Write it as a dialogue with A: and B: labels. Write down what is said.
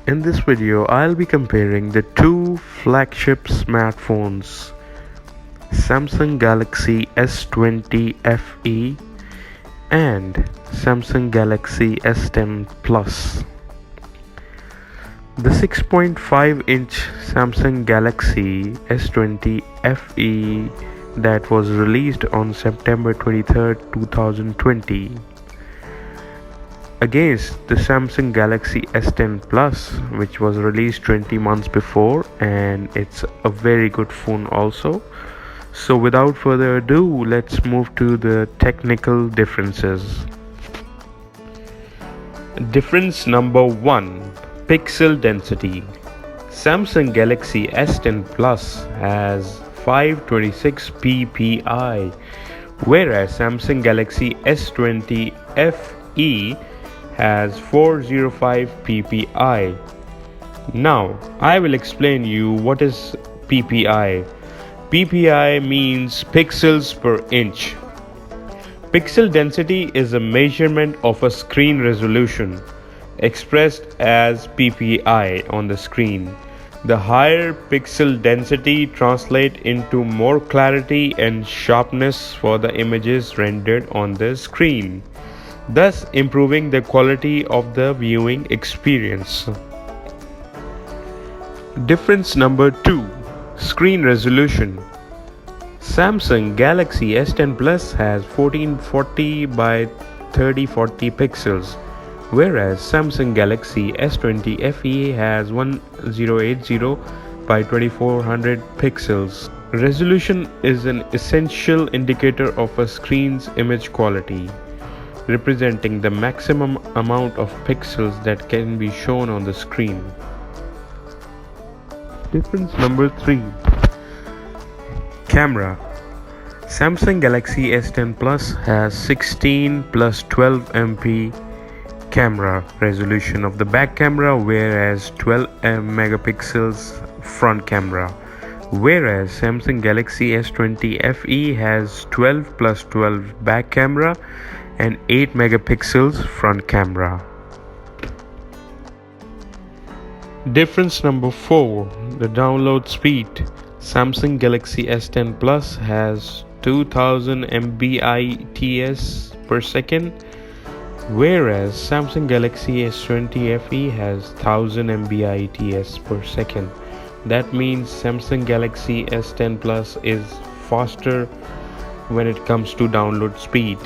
A: In this video, I'll be comparing the two flagship smartphones, Samsung Galaxy S20 FE and Samsung Galaxy S10 Plus. The 6.5-inch Samsung Galaxy S20 FE that was released on September 23, 2020 against the Samsung Galaxy S10 Plus, which was released 20 months before, and it's a very good phone also. So without further ado, let's move to the technical differences. Difference number 1: pixel density. Samsung Galaxy S10 Plus has 526 ppi, whereas Samsung Galaxy S20 FE has 405 ppi. Now, I will explain you what is ppi. ppi means pixels per inch. Pixel density is a measurement of a screen resolution, expressed as ppi on the screen. The higher pixel density translates into more clarity and sharpness for the images rendered on the screen, thus improving the quality of the viewing experience. Difference number 2: screen resolution. Samsung Galaxy S10 Plus has 1440 by 3040 pixels, whereas Samsung Galaxy S20 FE has 1080 by 2400 pixels. Resolution is an essential indicator of a screen's image quality, representing the maximum amount of pixels that can be shown on the screen. Difference number 3: camera. Samsung Galaxy S10 Plus has 16 plus 12 MP camera resolution of the back camera, whereas 12 megapixels front camera, whereas Samsung Galaxy S20 FE has 12 plus 12 back camera and 8 megapixels front camera. Difference number 4: the download speed. Samsung Galaxy S10 Plus has 2000 mbits per second, whereas Samsung Galaxy S20 FE has 1000 mbits per second. That means Samsung Galaxy S10 Plus is faster when it comes to download speed.